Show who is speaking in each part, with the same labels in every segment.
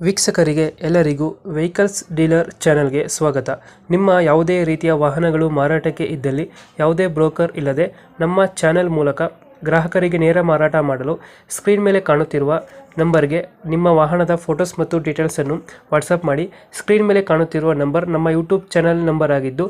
Speaker 1: ವೀಕ್ಷಕರಿಗೆ ಎಲ್ಲರಿಗೂ vehicles dealer ಚಾನೆಲ್ಗೆ ಸ್ವಾಗತ. ನಿಮ್ಮ ಯಾವುದೇ ರೀತಿಯ ವಾಹನಗಳು ಮಾರಾಟಕ್ಕೆ ಇದ್ದಲ್ಲಿ ಯಾವುದೇ ಬ್ರೋಕರ್ ಇಲ್ಲದೆ ನಮ್ಮ ಚಾನೆಲ್ ಮೂಲಕ ಗ್ರಾಹಕರಿಗೆ ನೇರ ಮಾರಾಟ ಮಾಡಲು ಸ್ಕ್ರೀನ್ ಮೇಲೆ ಕಾಣುತ್ತಿರುವ ನಂಬರ್ಗೆ ನಿಮ್ಮ ವಾಹನದ ಫೋಟೋಸ್ ಮತ್ತು ಡೀಟೇಲ್ಸನ್ನು ವಾಟ್ಸಪ್ ಮಾಡಿ. ಸ್ಕ್ರೀನ್ ಮೇಲೆ ಕಾಣುತ್ತಿರುವ ನಂಬರ್ ನಮ್ಮ ಯೂಟ್ಯೂಬ್ ಚಾನೆಲ್ ನಂಬರ್ ಆಗಿದ್ದು,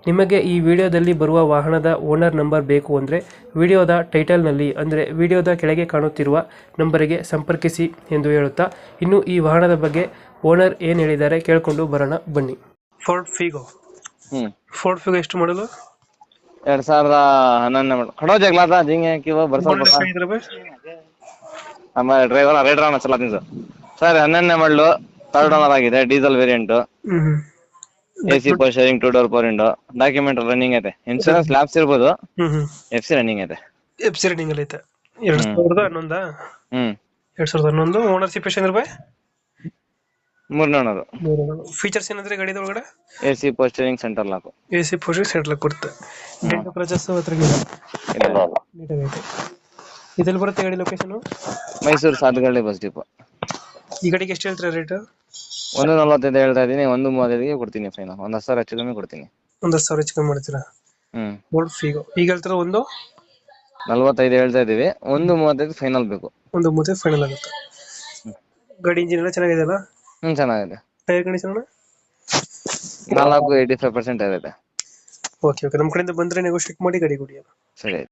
Speaker 1: ನಿಮಗೆ ಈ ವಿಡಿಯೋದಲ್ಲಿ ಬರುವ ವಾಹನದ ಓನರ್ ನಂಬರ್ ಬೇಕು ಅಂದರೆ ವಿಡಿಯೋದ ಟೈಟಲ್ನಲ್ಲಿ ಅಂದರೆ ವಿಡಿಯೋದ ಕೆಳಗೆ ಕಾಣುತ್ತಿರುವ ನಂಬರಿಗೆ ಸಂಪರ್ಕಿಸಿ ಎಂದು ಹೇಳುತ್ತಾ, ಇನ್ನು ಈ ವಾಹನದ ಬಗ್ಗೆ ಓನರ್ ಏನು ಹೇಳಿದ್ದಾರೆ ಕೇಳಿಕೊಂಡು ಬರೋಣ ಬನ್ನಿ. ಫೋರ್ಡ್ ಫಿಗೋ ಎಷ್ಟು ಮಾಡಲು?
Speaker 2: 2011 में खड़ो जगला था जिंगे कि वो बरसा पता हमारे ड्राइवर रेड राना चलाती सर 11 मॉडल थर्ड ओनर ಆಗಿದೆ diesel variant AC power steering 2 door power window document running ಐತೆ ಇನ್ಶೂರೆನ್ಸ್ ಲ್ಯಾಪ್ಸ್ ಇರಬಹುದು ಎಫ್ಸಿ ರನ್ನಿಂಗ್ ಐತೆ
Speaker 1: ಎಫ್ಸಿ ರನ್ನಿಂಗ್ ಐತೆ 2011 2011 ಓನರ್ಶಿಪ್ ಎಷ್ಟು ರೂಪಾಯಿ?
Speaker 2: ಮೂರನೇ ಓನರ್.
Speaker 1: ಫೀಚರ್ಸ್ ಏನಂದ್ರೆ ಗಾಡಿ ಒಳಗಡೆ
Speaker 2: AC power steering centre lock
Speaker 1: centre lock ಕೊಡುತ್ತೆ. ಡೆಂಟು ಕ್ರಚಸ್ ಹತ್ರ ನೀಟಾಗೈತೆ. ಇದೆಲ್ಲಿ ಬರುತ್ತೆ ಗಾಡಿ location?
Speaker 2: Mysuru Sadhugalli bus depot.
Speaker 1: ಈ ಗಾಡಿಗೆ ಎಷ್ಟು ಹೇಳ್ತೀರಾ ರೇಟ್?
Speaker 2: 145 ಹೇಳ್ತಾ ಇದೀನಿ, 135ಗೆ ಕೊಡ್ತೀನಿ ಫೈನಲ್. 10,000 ಹೆಚ್ಚು ಕಮ್ಮಿ ಕೊಡ್ತೀನಿ.
Speaker 1: 10,000 ಹೆಚ್ಚು ಕಮ್ಮಿ ಮಾಡ್ತೀರಾ? ಫೋರ್ಡ್ ಫಿಗೋ ಈಗ ಹೇಳ್ತೀರಾ
Speaker 2: 145 ಹೇಳ್ತಾ ಇದೀವಿ, 135 ಫೈನಲ್ ಬೇಕು.
Speaker 1: 130 ಫೈನಲ್ ಆಗುತ್ತೆ. ಗಾಡಿ ಇಂಜಿನ್ ಎಲ್ಲ ಚೆನ್ನಾಗಿದೆ ಅಲ್ಲ?
Speaker 2: ಚೆನ್ನಾಗಿದೆ.
Speaker 1: ಟೈರ್ ಕಂಡೀಷನ್
Speaker 2: 4 85% ಆಗಿದೆ.
Speaker 1: ಓಕೆ ನಮ್ಮ ಕಡೆಯಿಂದ ಬಂದ್ರೆ ನೆಗೋಶಿಯೇಟ್ ಮಾಡಿ ಗಾಡಿ ಕೊಡಿ.
Speaker 2: ಸರಿ.